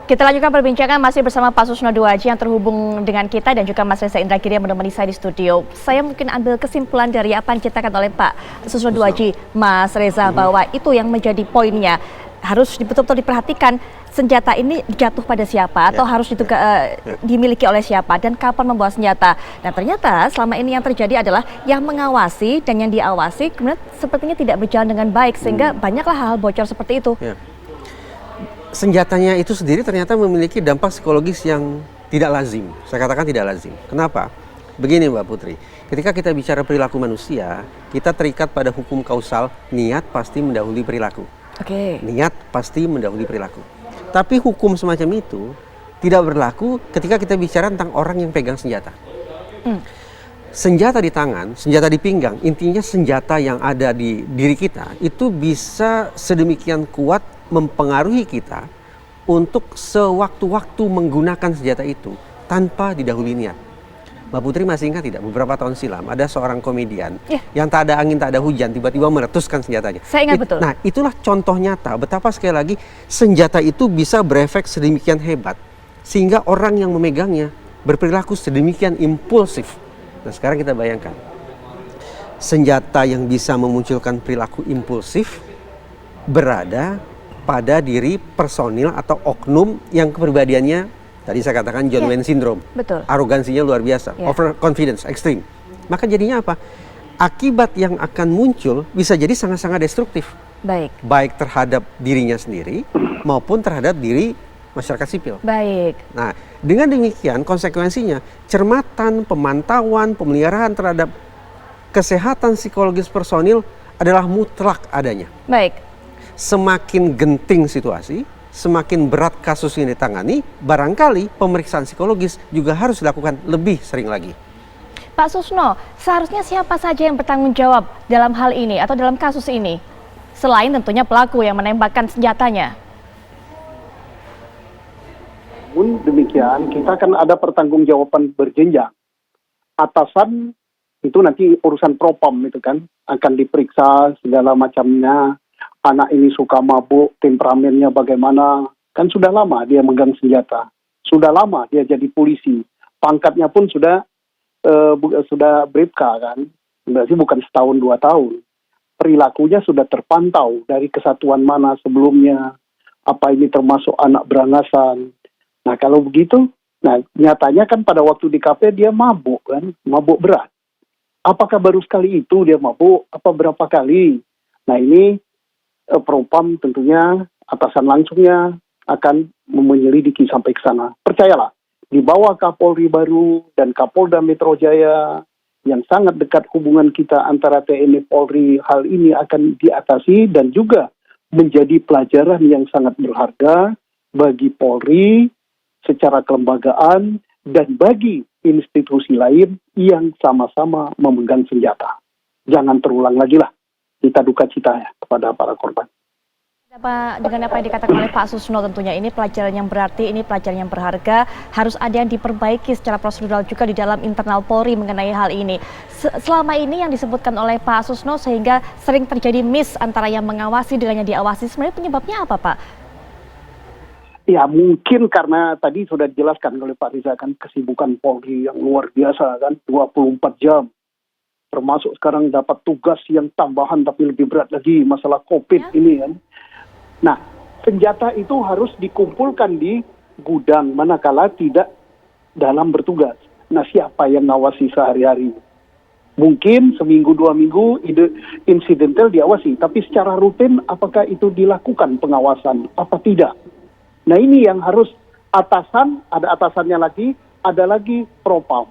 Kita lanjutkan perbincangan masih bersama Pak Susno Duaji yang terhubung dengan kita dan juga Mas Reza Indragiri yang menemani saya di studio. Saya mungkin ambil kesimpulan dari apa yang diceritakan oleh Pak Susno Duaji, Mas Reza, bahwa itu yang menjadi poinnya. Harus betul-betul diperhatikan senjata ini jatuh pada siapa atau harus dimiliki oleh siapa dan kapan membawa senjata. Dan ternyata selama ini yang terjadi adalah yang mengawasi dan yang diawasi kemudian sepertinya tidak berjalan dengan baik sehingga banyaklah hal bocor seperti itu. Senjatanya itu sendiri ternyata memiliki dampak psikologis yang tidak lazim. Saya katakan tidak lazim. Kenapa? Begini Mbak Putri, ketika kita bicara perilaku manusia, kita terikat pada hukum kausal, niat pasti mendahului perilaku. Niat pasti mendahului perilaku. Tapi hukum semacam itu tidak berlaku ketika kita bicara tentang orang yang pegang senjata. Senjata di tangan, senjata di pinggang, intinya senjata yang ada di diri kita itu bisa sedemikian kuat mempengaruhi kita untuk sewaktu-waktu menggunakan senjata itu tanpa didahului niat. Mbak Putri masih ingat tidak, beberapa tahun silam ada seorang komedian yang tak ada angin tak ada hujan tiba-tiba meletuskan senjatanya. Saya ingat betul. Nah, itulah contoh nyata betapa sekali lagi senjata itu bisa berefek sedemikian hebat sehingga orang yang memegangnya berperilaku sedemikian impulsif. Nah, sekarang kita bayangkan senjata yang bisa memunculkan perilaku impulsif berada pada diri personil atau oknum yang kepribadiannya tadi saya katakan John Wayne syndrome. Betul. Arogansinya luar biasa, overconfidence ekstrim. Maka jadinya apa? Akibat yang akan muncul bisa jadi sangat-sangat destruktif. Baik terhadap dirinya sendiri maupun terhadap diri masyarakat sipil. Nah, dengan demikian konsekuensinya cermatan, pemantauan, pemeliharaan terhadap kesehatan psikologis personil adalah mutlak adanya. Semakin genting situasi, semakin berat kasus yang ditangani, barangkali pemeriksaan psikologis juga harus dilakukan lebih sering lagi. Pak Susno, seharusnya siapa saja yang bertanggung jawab dalam hal ini atau dalam kasus ini? Selain tentunya pelaku yang menembakkan senjatanya. Namun demikian, kita kan ada pertanggungjawaban berjenjang. Atasan itu nanti urusan propam itu kan, akan diperiksa segala macamnya. Anak ini suka mabuk, temperamennya bagaimana. Kan sudah lama dia megang senjata. Sudah lama dia jadi polisi. Pangkatnya pun sudah bribka kan. Berarti bukan setahun 2 tahun. Perilakunya sudah terpantau dari kesatuan mana sebelumnya. Apa ini termasuk anak berangasan. Nah kalau begitu, nah nyatanya kan pada waktu di kafe dia mabuk kan. Mabuk berat. Apakah baru sekali itu dia mabuk? Apa berapa kali? Nah ini propam tentunya atasan langsungnya akan menyelidiki sampai ke sana. Percayalah, di bawah Kapolri baru dan Kapolda Metro Jaya yang sangat dekat hubungan kita antara TNI Polri, hal ini akan diatasi dan juga menjadi pelajaran yang sangat berharga bagi Polri secara kelembagaan dan bagi institusi lain yang sama-sama memegang senjata. Jangan terulang lagi lah. Kita duka cita ya kepada para korban. Dengan apa yang dikatakan oleh Pak Susno tentunya ini pelajaran yang berarti, ini pelajaran yang berharga, harus ada yang diperbaiki secara prosedural juga di dalam internal Polri mengenai hal ini. Selama ini yang disebutkan oleh Pak Susno sehingga sering terjadi miss antara yang mengawasi dengan yang diawasi, sebenarnya penyebabnya apa Pak? Ya mungkin karena tadi sudah dijelaskan oleh Pak Riza kan kesibukan Polri yang luar biasa kan 24 jam. Termasuk sekarang dapat tugas yang tambahan tapi lebih berat lagi masalah COVID ini kan. Nah, senjata itu harus dikumpulkan di gudang manakala tidak dalam bertugas. Nah, siapa yang ngawasi sehari-hari? Mungkin seminggu 2 minggu insidental diawasi, tapi secara rutin apakah itu dilakukan pengawasan apa tidak? Nah, ini yang harus atasan, ada atasannya lagi, ada lagi propam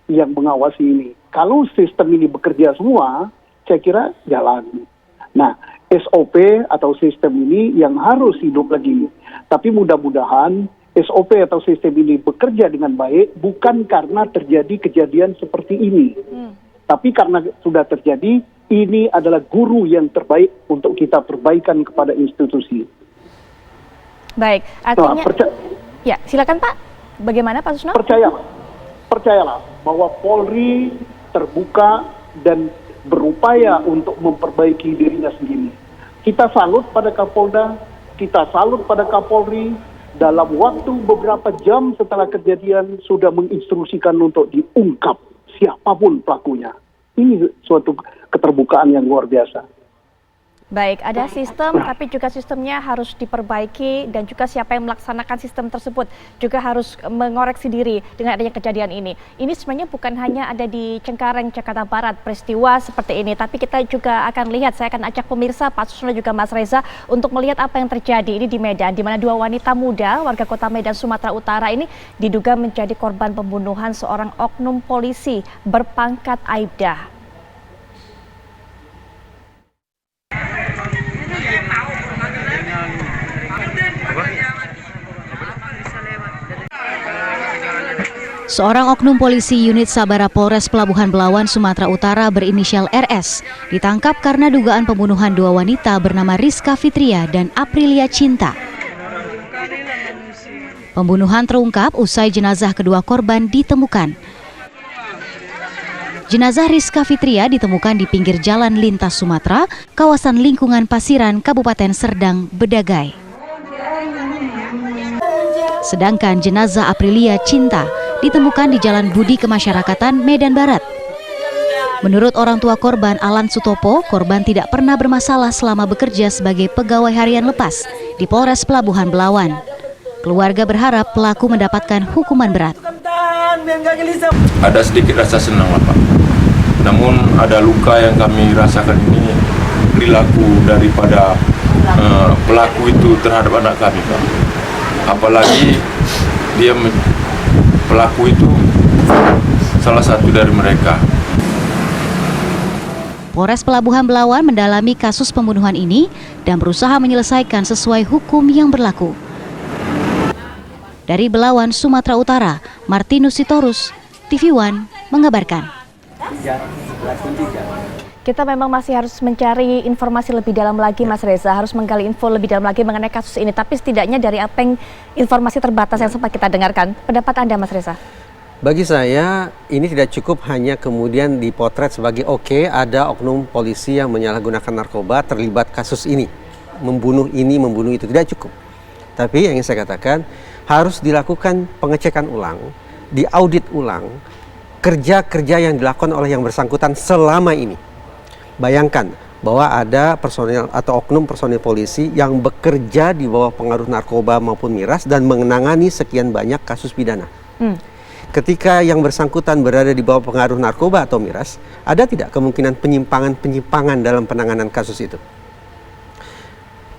yang mengawasi ini. Kalau sistem ini bekerja semua, saya kira jalan. Nah, SOP atau sistem ini yang harus hidup lagi. Tapi mudah-mudahan SOP atau sistem ini bekerja dengan baik, bukan karena terjadi kejadian seperti ini. Tapi karena sudah terjadi, ini adalah guru yang terbaik untuk kita perbaikan kepada institusi. Baik, artinya... ya, silakan Pak. Bagaimana Pak Susno? Percayalah bahwa Polri terbuka dan berupaya untuk memperbaiki dirinya sendiri. Kita salut pada Kapolda, kita salut pada Kapolri, dalam waktu beberapa jam setelah kejadian sudah menginstruksikan untuk diungkap siapapun pelakunya. Ini suatu keterbukaan yang luar biasa. Baik, ada sistem tapi juga sistemnya harus diperbaiki dan juga siapa yang melaksanakan sistem tersebut juga harus mengoreksi diri dengan adanya kejadian ini. Ini sebenarnya bukan hanya ada di Cengkareng, Jakarta Barat peristiwa seperti ini, tapi kita juga akan lihat, saya akan ajak pemirsa Pak Susno juga Mas Reza untuk melihat apa yang terjadi ini di Medan, di mana dua wanita muda warga kota Medan, Sumatera Utara ini diduga menjadi korban pembunuhan seorang oknum polisi berpangkat Aibda. Seorang oknum polisi unit Sabara Polres Pelabuhan Belawan, Sumatera Utara berinisial RS ditangkap karena dugaan pembunuhan dua wanita bernama Rizka Fitria dan Aprilia Cinta. Pembunuhan terungkap usai jenazah kedua korban ditemukan. Jenazah Rizka Fitria ditemukan di pinggir jalan lintas Sumatera, kawasan lingkungan Pasiran, Kabupaten Serdang, Bedagai. Sedangkan jenazah Aprilia Cinta ditemukan di Jalan Budi Kemasyarakatan, Medan Barat. Menurut orang tua korban, Alan Sutopo, korban tidak pernah bermasalah selama bekerja sebagai pegawai harian lepas di Polres Pelabuhan Belawan. Keluarga berharap pelaku mendapatkan hukuman berat. Ada sedikit rasa senang, Pak. Namun ada luka yang kami rasakan ini perilaku daripada pelaku itu terhadap anak kami, Pak. Apalagi dia pelaku itu salah satu dari mereka. Polres Pelabuhan Belawan mendalami kasus pembunuhan ini dan berusaha menyelesaikan sesuai hukum yang berlaku. Dari Belawan, Sumatera Utara, Martinus Sitorus, TV One mengabarkan. Kita memang masih harus mencari informasi lebih dalam lagi, Mas Reza, harus menggali info lebih dalam lagi mengenai kasus ini. Tapi setidaknya dari apa yang informasi terbatas yang sempat kita dengarkan, pendapat Anda, Mas Reza? Bagi saya, ini tidak cukup hanya kemudian dipotret sebagai oke, ada oknum polisi yang menyalahgunakan narkoba terlibat kasus ini. Membunuh ini, membunuh itu, tidak cukup. Tapi yang ingin saya katakan, harus dilakukan pengecekan ulang, diaudit ulang, kerja-kerja yang dilakukan oleh yang bersangkutan selama ini. Bayangkan bahwa ada personel atau oknum personel polisi yang bekerja di bawah pengaruh narkoba maupun miras dan menangani sekian banyak kasus pidana. Ketika yang bersangkutan berada di bawah pengaruh narkoba atau miras, ada tidak kemungkinan penyimpangan dalam penanganan kasus itu?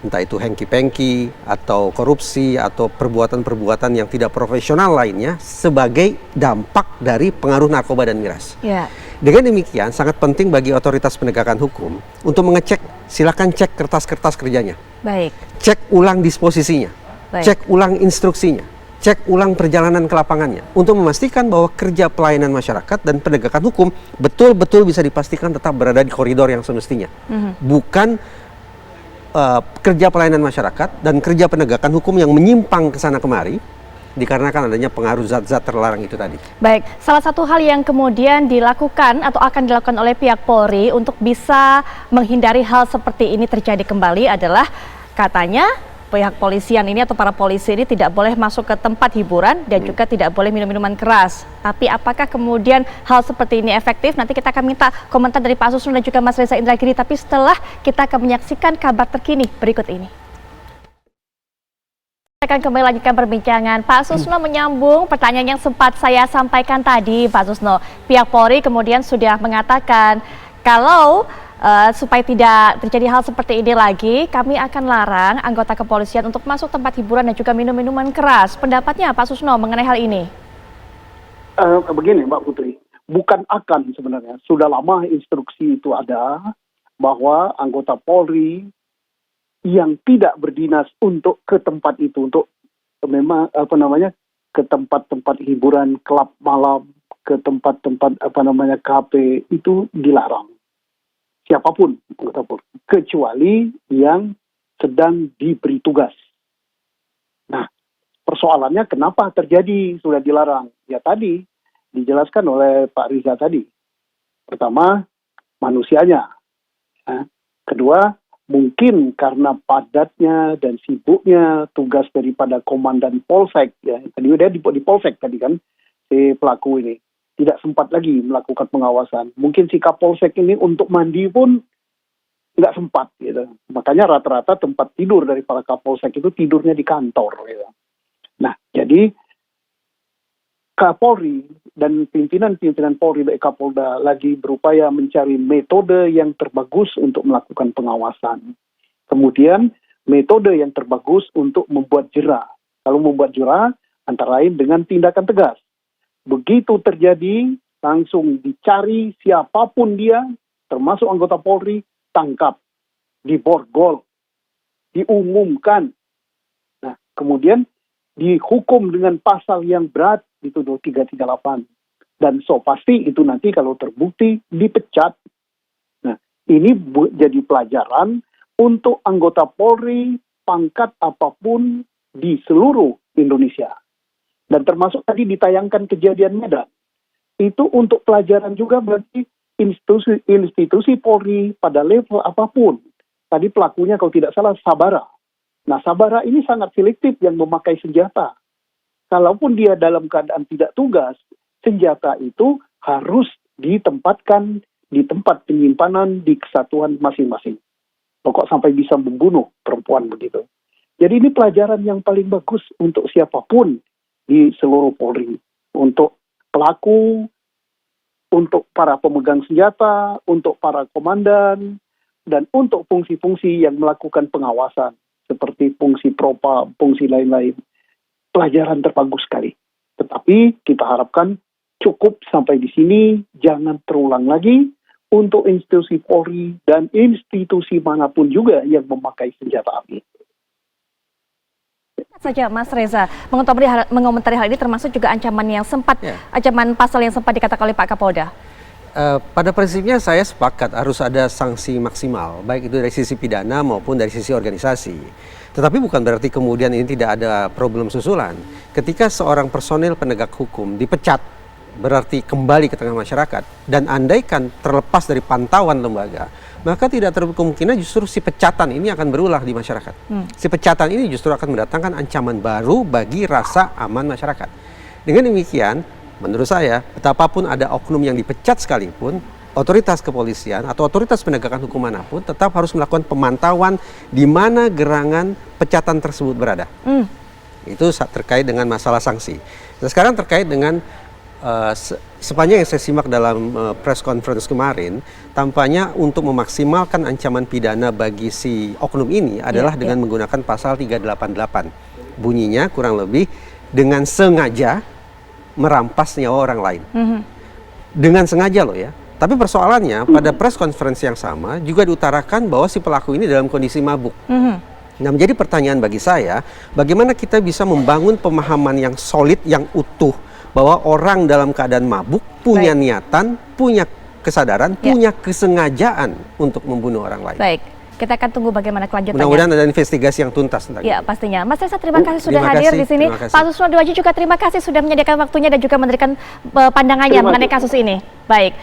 Entah itu hengki-pengki atau korupsi atau perbuatan-perbuatan yang tidak profesional lainnya sebagai dampak dari pengaruh narkoba dan miras. Ya. Dengan demikian sangat penting bagi otoritas penegakan hukum untuk mengecek, silakan cek kertas-kertas kerjanya. Baik. Cek ulang disposisinya, cek ulang instruksinya, cek ulang perjalanan ke lapangannya untuk memastikan bahwa kerja pelayanan masyarakat dan penegakan hukum betul-betul bisa dipastikan tetap berada di koridor yang semestinya. Bukan kerja pelayanan masyarakat dan kerja penegakan hukum yang menyimpang ke sana kemari dikarenakan adanya pengaruh zat-zat terlarang itu tadi. Baik, salah satu hal yang kemudian dilakukan atau akan dilakukan oleh pihak Polri untuk bisa menghindari hal seperti ini terjadi kembali adalah katanya pihak polisian ini atau para polisi ini tidak boleh masuk ke tempat hiburan dan juga tidak boleh minum minuman keras. Tapi apakah kemudian hal seperti ini efektif? Nanti kita akan minta komentar dari Pak Susno dan juga Mas Reza Indragiri. Tapi setelah kita akan menyaksikan kabar terkini berikut ini. Kita akan kembali lanjutkan perbincangan. Pak Susno menyambung pertanyaan yang sempat saya sampaikan tadi, Pak Susno. Pihak Polri kemudian sudah mengatakan kalau supaya tidak terjadi hal seperti ini lagi, kami akan larang anggota kepolisian untuk masuk tempat hiburan dan juga minum minuman keras. Pendapatnya Pak Susno mengenai hal ini? Begini Mbak Putri, bukan akan sebenarnya. Sudah lama instruksi itu ada bahwa anggota Polri yang tidak berdinas untuk ke tempat itu, untuk memang ke tempat-tempat hiburan, klub malam, ke tempat-tempat kafe itu dilarang. Siapapun, kecuali yang sedang diberi tugas. Nah, persoalannya kenapa terjadi sudah dilarang? Ya tadi dijelaskan oleh Pak Riza tadi. Pertama, manusianya. Kedua, mungkin karena padatnya dan sibuknya tugas daripada komandan Polsek, ya tadi dia di Polsek tadi kan si pelaku ini tidak sempat lagi melakukan pengawasan. Mungkin si Kapolsek ini untuk mandi pun nggak sempat gitu. Makanya rata-rata tempat tidur dari para Kapolsek itu tidurnya di kantor gitu. Nah, jadi Kapolri dan pimpinan-pimpinan Polri baik Kapolda lagi berupaya mencari metode yang terbagus untuk melakukan pengawasan. Kemudian metode yang terbagus untuk membuat jera. Kalau membuat jera antara lain dengan tindakan tegas. Begitu terjadi langsung dicari siapapun dia termasuk anggota Polri, tangkap, diborgol, diumumkan. Nah, kemudian dihukum dengan pasal yang berat, dituduh 338. Dan so pasti itu nanti kalau terbukti dipecat. Nah, ini jadi pelajaran untuk anggota Polri pangkat apapun di seluruh Indonesia. Dan termasuk tadi ditayangkan kejadian Medan. Itu untuk pelajaran juga bagi institusi Polri pada level apapun. Tadi pelakunya kalau tidak salah Sabara. Nah, Sabara ini sangat selektif yang memakai senjata. Kalaupun dia dalam keadaan tidak tugas, senjata itu harus ditempatkan di tempat penyimpanan di kesatuan masing-masing. Pokok sampai bisa membunuh perempuan begitu. Jadi ini pelajaran yang paling bagus untuk siapapun di seluruh Polri. Untuk pelaku, untuk para pemegang senjata, untuk para komandan, dan untuk fungsi-fungsi yang melakukan pengawasan. Seperti fungsi propa, fungsi lain-lain. Pelajaran terbagus sekali. Tetapi kita harapkan cukup sampai di sini, jangan terulang lagi untuk institusi Polri dan institusi manapun juga yang memakai senjata api. Saja Mas Reza mengomentari hal ini termasuk juga ancaman yang sempat, ancaman pasal yang sempat dikatakan oleh Pak Kapolda. Pada prinsipnya saya sepakat harus ada sanksi maksimal, baik itu dari sisi pidana maupun dari sisi organisasi. Tetapi bukan berarti kemudian ini tidak ada problem susulan. Ketika seorang personil penegak hukum dipecat, berarti kembali ke tengah masyarakat, dan andaikan terlepas dari pantauan lembaga, maka tidak terlalu kemungkinan justru si pecatan ini akan berulah di masyarakat. Si pecatan ini justru akan mendatangkan ancaman baru bagi rasa aman masyarakat. Dengan demikian, menurut saya, betapapun ada oknum yang dipecat sekalipun, otoritas kepolisian atau otoritas penegakan hukum manapun tetap harus melakukan pemantauan di mana gerangan pecatan tersebut berada. Itu terkait dengan masalah sanksi. Dan sekarang terkait dengan sepanjang yang saya simak dalam press conference kemarin, tampaknya untuk memaksimalkan ancaman pidana bagi si oknum ini adalah dengan menggunakan pasal 388. Bunyinya kurang lebih dengan sengaja merampas nyawa orang lain. Dengan sengaja loh ya. Tapi persoalannya pada press conference yang sama juga diutarakan bahwa si pelaku ini dalam kondisi mabuk. Nah, menjadi pertanyaan bagi saya, bagaimana kita bisa membangun pemahaman yang solid, yang utuh, bahwa orang dalam keadaan mabuk punya niatan, punya kesadaran, punya kesengajaan untuk membunuh orang lain. Baik, kita akan tunggu bagaimana kelanjutannya. Mudah-mudahan ada investigasi yang tuntas tentang ya, itu. pastinya. Mas Reza, terima kasih sudah hadir di sini. Pak Susno Duwaji juga terima kasih sudah menyediakan waktunya dan juga memberikan pandangannya mengenai kasus ini. Baik.